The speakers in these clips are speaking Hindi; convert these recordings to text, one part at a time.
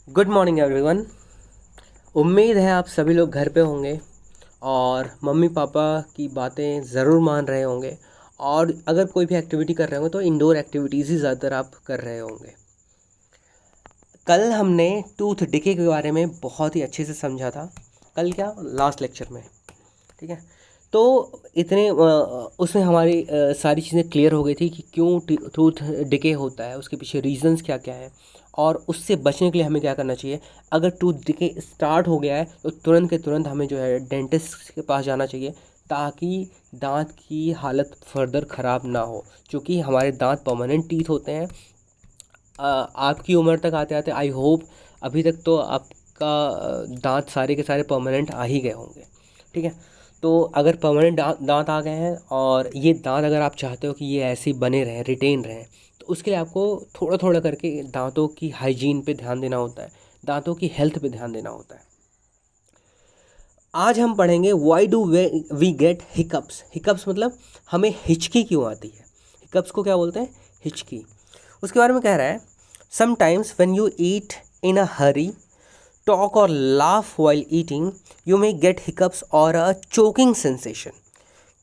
Good morning everyone. उम्मीद है आप सभी लोग घर पे होंगे और मम्मी पापा की बातें ज़रूर मान रहे होंगे। और अगर कोई भी एक्टिविटी कर रहे होंगे तो इंडोर एक्टिविटीज़ ही ज़्यादातर आप कर रहे होंगे। कल हमने टूथ डिके के बारे में बहुत ही अच्छे से समझा था। कल क्या, लास्ट लेक्चर में। ठीक है, तो उसमें हमारी सारी चीज़ें क्लियर हो गई थी कि क्यों टूथ डिके होता है, उसके पीछे रीजंस क्या क्या है और उससे बचने के लिए हमें क्या करना चाहिए। अगर टूथ डिके स्टार्ट हो गया है तो तुरंत के तुरंत हमें जो है डेंटिस्ट के पास जाना चाहिए, ताकि दांत की हालत फर्दर ख़राब ना हो। क्योंकि हमारे दांत परमानेंट टीथ होते हैं। आपकी उम्र तक आते आते आई होप अभी तक तो आपका दांत सारे के सारे परमानेंट आ ही गए होंगे। ठीक है, तो अगर परमानेंट दांत आ गए हैं और ये दांत अगर आप चाहते हो कि ये ऐसे ही बने रहें, रिटेन रहें, तो उसके लिए आपको थोड़ा थोड़ा करके दांतों की हाइजीन पे ध्यान देना होता है, दांतों की हेल्थ पे ध्यान देना होता है। आज हम पढ़ेंगे why do we get hiccups. Hiccups मतलब हमें हिचकी क्यों आती है। हिकअप्स को क्या बोलते हैं? हिचकी। उसके बारे में कह रहा है, sometimes when you eat in a hurry, talk और laugh while eating, you may get hiccups और अ चोकिंग सेंसेशन।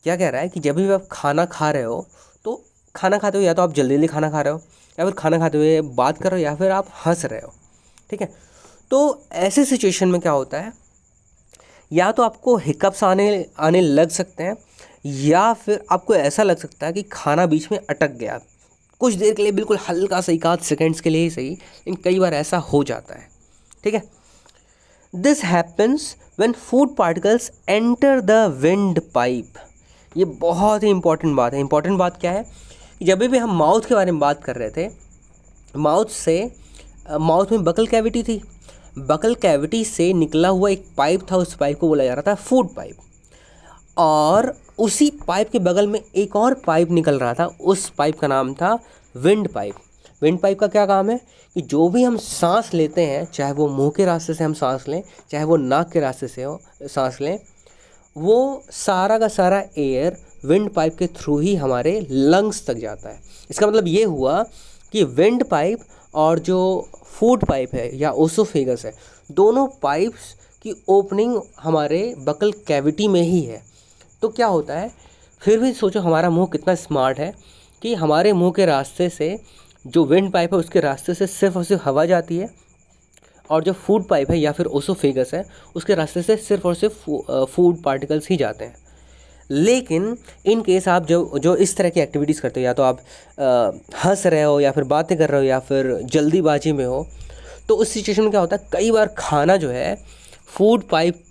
क्या कह रहा है कि जब भी आप खाना खा रहे हो, तो खाना खाते हो या तो आप जल्दी जल्दी खाना खा रहे हो, या फिर खाना खाते हुए बात कर रहे हो, या फिर आप हंस रहे हो। ठीक है, तो ऐसे सिचुएशन में क्या होता है, या तो आपको हिकअप्स आने आने लग सकते हैं, या फिर आपको ऐसा लग सकता है कि खाना बीच में अटक गया कुछ देर के लिए, बिल्कुल हल्का सा, एक आध सेकेंड्स के लिए ही सही, लेकिन कई बार ऐसा हो जाता है। ठीक है, this happens when food particles enter the wind pipe. ये बहुत ही इंपॉर्टेंट बात है। इंपॉर्टेंट बात क्या है कि जब भी हम माउथ के बारे में बात कर रहे थे, माउथ में बकल कैविटी थी। बकल कैविटी से निकला हुआ एक पाइप था, उस पाइप को बोला जा रहा था फूड पाइप। और उसी पाइप के बगल में एक और पाइप निकल रहा था, उस पाइप का नाम था विंड पाइप। विंड पाइप का क्या काम है कि जो भी हम सांस लेते हैं, चाहे वो मुंह के रास्ते से हम सांस लें, चाहे वो नाक के रास्ते से हो सांस लें, वो सारा का सारा एयर विंड पाइप के थ्रू ही हमारे लंग्स तक जाता है। इसका मतलब ये हुआ कि विंड पाइप और जो फूड पाइप है या ओसोफेगस है, दोनों पाइप्स की ओपनिंग हमारे बकल कैविटी में ही है। तो क्या होता है, फिर भी सोचो हमारा मुंह कितना स्मार्ट है कि हमारे मुंह के रास्ते से, जो विंड पाइप है उसके रास्ते से सिर्फ और सिर्फ हवा जाती है, और जो फूड पाइप है या फिर ओसोफेगस है उसके रास्ते से सिर्फ और सिर्फ फूड पार्टिकल्स ही जाते हैं। लेकिन इन केस आप जो जो इस तरह की एक्टिविटीज़ करते हो, या तो आप हंस रहे हो, या फिर बातें कर रहे हो, या फिर जल्दीबाजी में हो, तो उस सिचुएशन में क्या होता है, कई बार खाना जो है फूड पाइप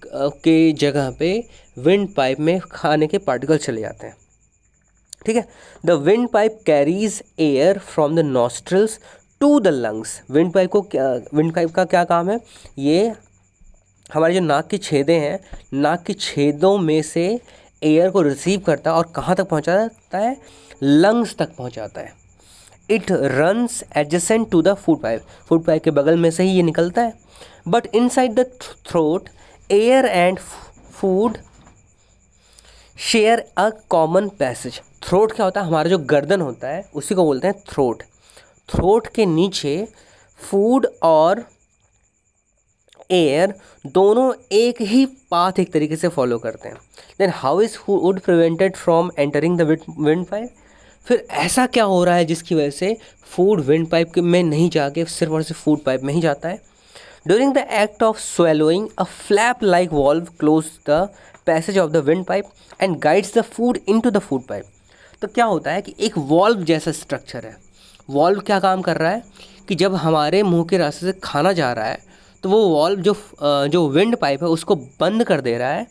के जगह पे विंड पाइप में खाने के पार्टिकल चले जाते हैं। ठीक है, the windpipe carries air from the nostrils to the lungs. Windpipe का क्या काम है, ये हमारे जो नाक के छेदे हैं, नाक के छेदों में से एयर को रिसीव करता है और कहाँ तक पहुँचाता है, लंग्स तक पहुँचाता है। It runs adjacent to the food pipe. Food pipe के बगल में से ही ये निकलता है। But inside the throat, air and food share a common passage. Throat क्या होता है, हमारा जो गर्दन होता है उसी को बोलते हैं थ्रोट। थ्रोट के नीचे फूड और एयर दोनों एक ही पाथ एक तरीके से फॉलो करते हैं। Then how is food prevented from entering the windpipe. फिर ऐसा क्या हो रहा है जिसकी वजह से फूड विंड पाइप में नहीं जाके सिर्फ और सिर्फ फूड पाइप में ही जाता है। During the act of swallowing, a flap like valve close the passage of the windpipe and guides the food into the food pipe। तो क्या होता है कि एक वॉल्व जैसा स्ट्रक्चर है। वॉल्व क्या काम कर रहा है कि जब हमारे मुंह के रास्ते से खाना जा रहा है, तो वो वॉल्व जो विंड पाइप है उसको बंद कर दे रहा है,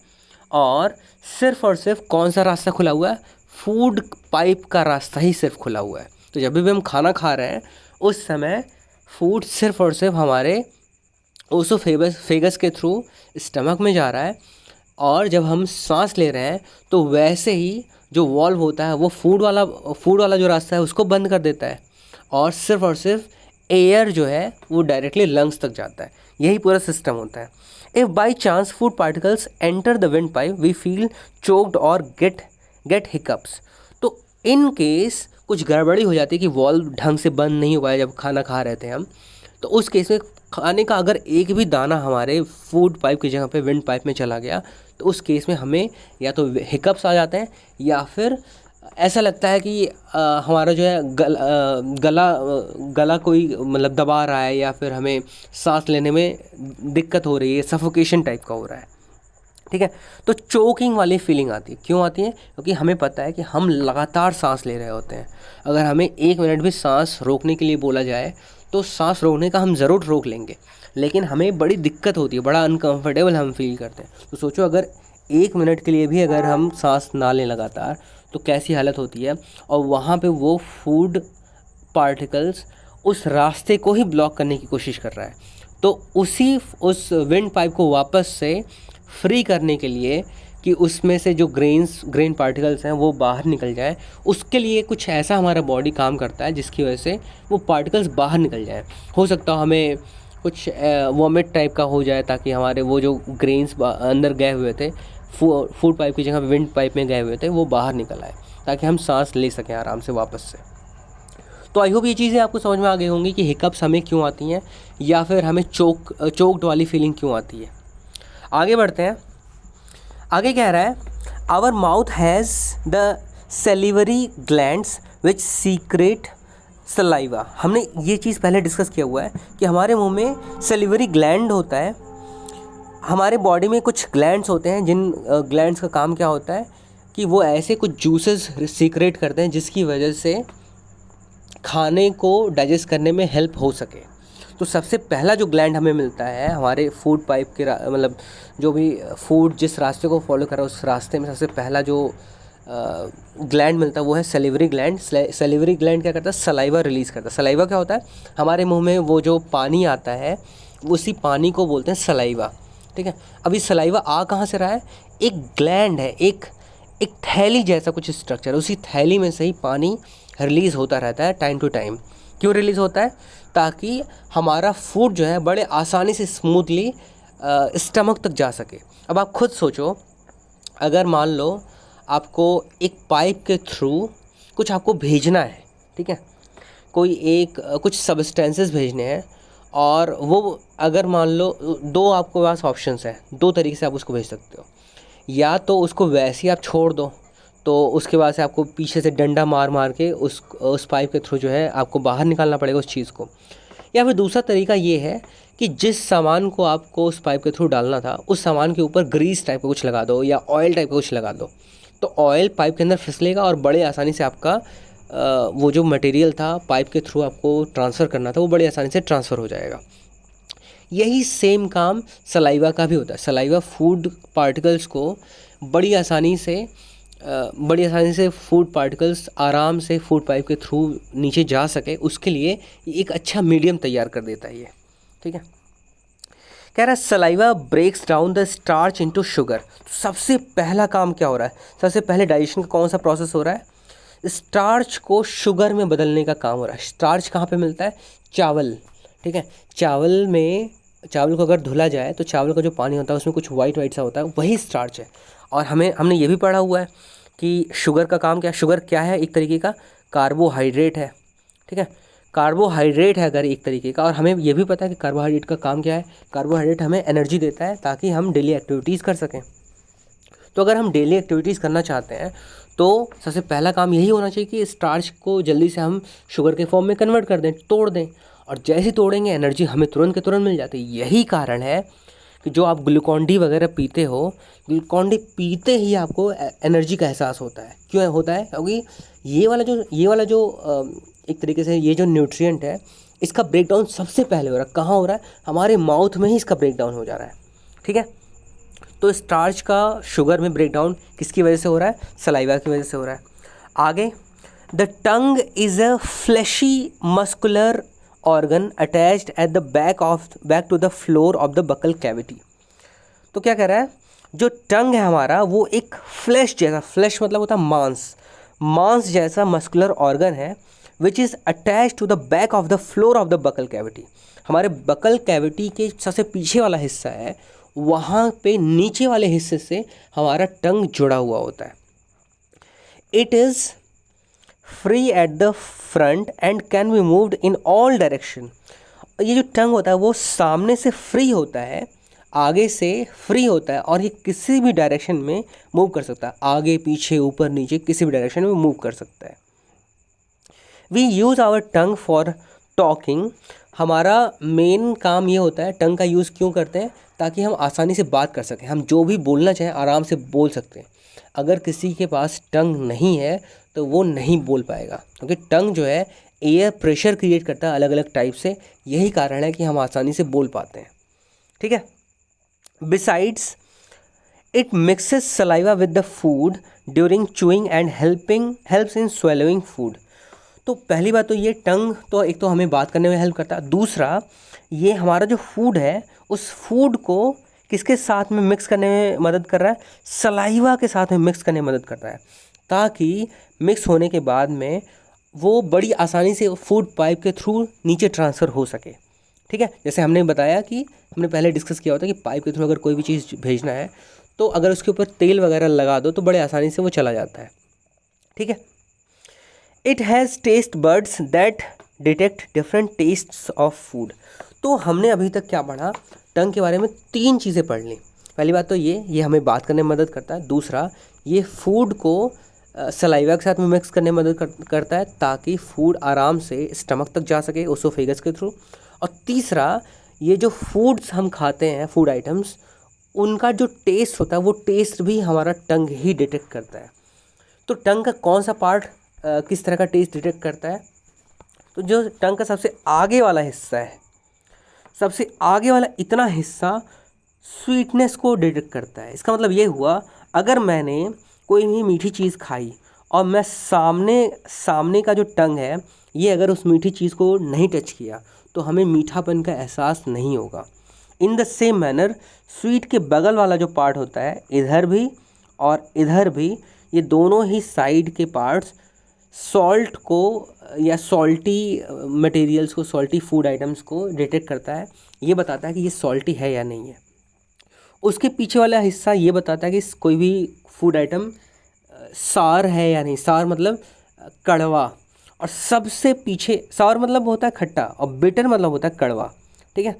और सिर्फ कौन सा रास्ता खुला हुआ है, फूड पाइप का रास्ता ही सिर्फ खुला हुआ है। तो जब भी हम खाना खा रहे हैं उस समय फूड सिर्फ और सिर्फ हमारे ओसोफेगस के थ्रू स्टमक में जा रहा है, और जब हम सांस ले रहे हैं तो वैसे ही जो वॉल्व होता है वो फूड वाला जो रास्ता है उसको बंद कर देता है, और सिर्फ एयर जो है वो डायरेक्टली लंग्स तक जाता है। यही पूरा सिस्टम होता है। If by chance food particles enter the windpipe, we feel choked और गेट हिकअप्स। तो इन केस कुछ गड़बड़ी हो जाती है कि वॉल्व ढंग से बंद नहीं हुआ है जब खाना खा रहे थे हम, तो उस केस में खाने का अगर एक भी दाना हमारे फूड पाइप की जगह पे विंड पाइप में चला गया तो उस केस में हमें या तो हिकअप्स आ जाते हैं या फिर ऐसा लगता है कि हमारा जो है गला कोई मतलब दबा रहा है या फिर हमें सांस लेने में दिक्कत हो रही है, सफोकेशन टाइप का हो रहा है। ठीक है, तो चोकिंग वाली फीलिंग आती है। क्यों आती है? क्योंकि हमें पता है कि हम लगातार सांस ले रहे होते हैं। अगर हमें 1 मिनट भी सांस रोकने के लिए बोला जाए तो सांस रोकने का हम ज़रूर रोक लेंगे, लेकिन हमें बड़ी दिक्कत होती है, बड़ा अनकंफर्टेबल हम फील करते हैं। तो सोचो अगर 1 मिनट के लिए भी अगर हम सांस ना लें लगातार तो कैसी हालत होती है। और वहाँ पे वो फूड पार्टिकल्स उस रास्ते को ही ब्लॉक करने की कोशिश कर रहा है। तो उस विंड पाइप को वापस से फ्री करने के लिए कि उसमें से जो ग्रेन पार्टिकल्स हैं वो बाहर निकल जाए, उसके लिए कुछ ऐसा हमारा बॉडी काम करता है जिसकी वजह से वो पार्टिकल्स बाहर निकल जाए। हो सकता है हमें कुछ वॉमिट टाइप का हो जाए, ताकि हमारे वो जो ग्रेन्स अंदर गए हुए थे फूड पाइप की जगह विंड पाइप में गए हुए थे वो बाहर निकल आए, ताकि हम सांस ले सकें आराम से वापस से। तो आई होप ये चीज़ें आपको समझ में आ गई होंगी कि हिकअप्स हमें क्यों आती हैं या फिर हमें चोक्ड वाली फीलिंग क्यों आती है। आगे बढ़ते हैं। आगे कह रहा है our mouth has the salivary glands which secrete saliva. हमने ये चीज़ पहले डिस्कस किया हुआ है कि हमारे मुंह में सेलिवरी ग्लैंड होता है। हमारे बॉडी में कुछ ग्लैंड्स होते हैं, जिन ग्लैंड्स का काम क्या होता है कि वो ऐसे कुछ जूसेस सीक्रेट करते हैं जिसकी वजह से खाने को डाइजेस्ट करने में हेल्प हो सके। तो सबसे पहला जो ग्लैंड हमें मिलता है हमारे फूड पाइप के मतलब जो भी फूड जिस रास्ते को फॉलो कर रहा है उस रास्ते में सबसे पहला जो ग्लैंड मिलता है वो है सेलिवरी ग्लैंड। सेलिवरी ग्लैंड क्या करता है? सलाइवा रिलीज़ करता है। सलाइवा क्या होता है? हमारे मुंह में वो जो पानी आता है उसी पानी को बोलते हैं सलाइवा। ठीक है, अभी सलाइवा आ कहाँ से रहा है? एक ग्लैंड है, एक थैली जैसा कुछ स्ट्रक्चर है, उसी थैली में से ही पानी रिलीज़ होता रहता है टाइम टू टाइम। क्यों रिलीज़ होता है? ताकि हमारा फूड जो है बड़े आसानी से स्मूथली स्टमक तक जा सके। अब आप खुद सोचो, अगर मान लो आपको एक पाइप के थ्रू कुछ आपको भेजना है, ठीक है, कुछ सब्सटेंसेस भेजने हैं, और वो अगर मान लो दो आपके पास ऑप्शंस हैं, दो तरीके से आप उसको भेज सकते हो। या तो उसको वैसे ही आप छोड़ दो, तो उसके बाद से आपको पीछे से डंडा मार मार के उस पाइप के थ्रू जो है आपको बाहर निकालना पड़ेगा उस चीज़ को। या फिर दूसरा तरीका ये है कि जिस सामान को आपको उस पाइप के थ्रू डालना था उस सामान के ऊपर ग्रीस टाइप का कुछ लगा दो या ऑयल टाइप का कुछ लगा दो, तो ऑयल पाइप के अंदर फिसलेगा और बड़े आसानी से आपका वो जो मटेरियल था पाइप के थ्रू आपको ट्रांसफ़र करना था वो बड़ी आसानी से ट्रांसफ़र हो जाएगा। यही सेम काम सलाइवा का भी होता है। सलाइवा फूड पार्टिकल्स को बड़ी आसानी से फूड पार्टिकल्स आराम से फूड पाइप के थ्रू नीचे जा सके, उसके लिए एक अच्छा मीडियम तैयार कर देता है ये। ठीक है, कह रहा है saliva breaks down the starch into sugar. सबसे पहला काम क्या हो रहा है? सबसे पहले डाइजेशन का कौन सा प्रोसेस हो रहा है? स्टार्च को शुगर में बदलने का काम हो रहा है। स्टार्च कहाँ पे मिलता है? चावल। ठीक है, चावल को अगर धुला जाए तो चावल का जो पानी होता है उसमें कुछ वाइट सा होता है, वही स्टार्च है। और हमने ये भी पढ़ा हुआ है कि शुगर का काम क्या है? शुगर क्या है? एक तरीके का कार्बोहाइड्रेट है। ठीक है, कार्बोहाइड्रेट है अगर एक तरीके का। और हमें ये भी पता है कि कार्बोहाइड्रेट का काम क्या है? कार्बोहाइड्रेट हमें एनर्जी देता है ताकि हम डेली एक्टिविटीज़ कर सकें। तो अगर हम डेली एक्टिविटीज़ करना चाहते हैं तो सबसे पहला काम यही होना चाहिए कि स्टार्च को जल्दी से हम शुगर के फॉर्म में कन्वर्ट कर दें, तोड़ दें। और जैसे ही तोड़ेंगे एनर्जी हमें तुरंत के तुरंत मिल जाती है। यही कारण है कि जो आप ग्लूकॉन डी वगैरह पीते हो, ग्लूकॉन डी पीते ही आपको एनर्जी का एहसास होता है। क्यों होता है? क्योंकि ये वाला जो एक तरीके से ये जो न्यूट्रिएंट है इसका ब्रेकडाउन सबसे पहले हो रहा है। कहाँ हो रहा है? हमारे माउथ में ही इसका ब्रेकडाउन हो जा रहा है। ठीक है, तो स्टार्च का शुगर में ब्रेकडाउन किसकी वजह से हो रहा है? सलाइवा की वजह से हो रहा है। आगे, the tongue is a fleshy muscular organ attached at the back to the floor of the buccal cavity. तो क्या कह रहा है? जो टंग है हमारा वो एक फ्लैश मतलब होता है मांस जैसा मस्कुलर ऑर्गन है which is attach to the back of the floor of the buccal cavity. हमारे बकल कैविटी के सबसे पीछे वाला हिस्सा है, वहाँ पे नीचे वाले हिस्से से हमारा टंग जुड़ा हुआ होता है। It is free at the front end can be moved in all direction. ये जो टंग होता है वो सामने से फ्री होता है, आगे से फ्री होता है, और ये किसी भी डायरेक्शन में मूव कर सकता है, आगे पीछे ऊपर नीचे किसी भी डायरेक्शन में मूव कर सकता है। We use our tongue for talking. हमारा मेन काम ये होता है, टंग का यूज़ क्यों करते हैं, ताकि हम आसानी से बात कर सकें, हम जो भी बोलना चाहें आराम से बोल सकते हैं। अगर किसी के पास टंग नहीं है तो वो नहीं बोल पाएगा, क्योंकि टंग जो है एयर प्रेशर क्रिएट करता है अलग अलग टाइप से, यही कारण है कि हम आसानी से बोल पाते हैं। ठीक है। Besides it mixes saliva with the food during chewing and helps in swallowing food. तो पहली बात तो ये टंग तो एक तो हमें बात करने में हेल्प करता है, दूसरा ये हमारा जो फूड है उस फूड को किसके साथ में मिक्स करने में मदद कर रहा है, सलाइवा के साथ में मिक्स करने में मदद करता है, ताकि मिक्स होने के बाद में वो बड़ी आसानी से फूड पाइप के थ्रू नीचे ट्रांसफ़र हो सके। ठीक है। जैसे हमने बताया कि हमने पहले डिस्कस किया होता है कि पाइप के थ्रू अगर कोई भी चीज़ भेजना है तो अगर उसके ऊपर तेल वगैरह लगा दो तो बड़े आसानी से वो चला जाता है। ठीक है। It has taste buds that detect different tests of food. तो हमने अभी तक क्या पढ़ा, टंग के बारे में 3 चीज़ें पढ़ ली। पहली बात तो ये हमें बात करने में मदद करता है, दूसरा ये फूड को सलाइवा के साथ में मिक्स करने में मदद करता है ताकि फूड आराम से स्टमक तक जा सके ओसोफेगस के थ्रू, और तीसरा ये जो फूड्स हम खाते हैं, फूड आइटम्स, उनका जो टेस्ट होता है वो टेस्ट भी हमारा टंग ही डिटेक्ट करता है। तो टंग का कौन सा पार्ट किस तरह का टेस्ट डिटेक्ट करता है, तो जो टंग का सबसे आगे वाला हिस्सा है, सबसे आगे वाला इतना हिस्सा स्वीटनेस को डिटेक्ट करता है। इसका मतलब ये हुआ, अगर मैंने कोई भी मीठी चीज़ खाई और मैं सामने का जो टंग है ये अगर उस मीठी चीज़ को नहीं टच किया तो हमें मीठापन का एहसास नहीं होगा। In the same manner sweet के बगल वाला जो पार्ट होता है, इधर भी और इधर भी, ये दोनों ही साइड के पार्ट्स सॉल्ट को या सॉल्टी मटेरियल्स को, सॉल्टी फूड आइटम्स को डिटेक्ट करता है। ये बताता है कि ये सॉल्टी है या नहीं है। उसके पीछे वाला हिस्सा ये बताता है कि कोई भी फूड आइटम सार है या नहीं। सार मतलब कड़वा, और सबसे पीछे सार मतलब होता है खट्टा, और बिटर मतलब होता है कड़वा। ठीक है।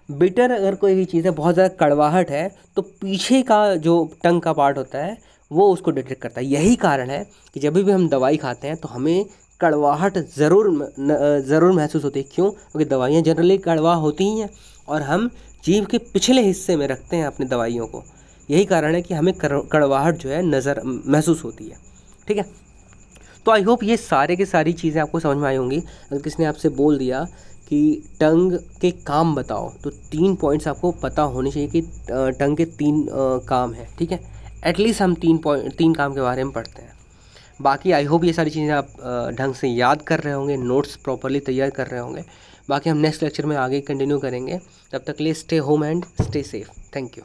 बिटर अगर कोई भी चीज़ है, बहुत ज़्यादा कड़वाहट है, तो पीछे का जो टंग का पार्ट होता है वो उसको डिटेक्ट करता है। यही कारण है कि जब भी हम दवाई खाते हैं तो हमें कड़वाहट ज़रूर महसूस होती है। क्यों? क्योंकि दवाइयाँ जनरली कड़वा होती ही हैं और हम जीभ के पिछले हिस्से में रखते हैं अपनी दवाइयों को। यही कारण है कि हमें कड़वाहट जो है महसूस होती है। ठीक है। तो आई होप ये सारे के सारी चीज़ें आपको समझ में आई होंगी। अगर किसी ने आपसे बोल दिया कि टंग के काम बताओ तो 3 पॉइंट्स आपको पता होने चाहिए कि टंग के 3 काम हैं। ठीक है। एटलीस्ट हम 3 काम के बारे में पढ़ते हैं। बाकी आई होप ये सारी चीज़ें आप ढंग से याद कर रहे होंगे, नोट्स प्रॉपरली तैयार कर रहे होंगे। बाकी हम नेक्स्ट लेक्चर में आगे कंटिन्यू करेंगे। तब तक के लिए stay home and stay safe. Thank you.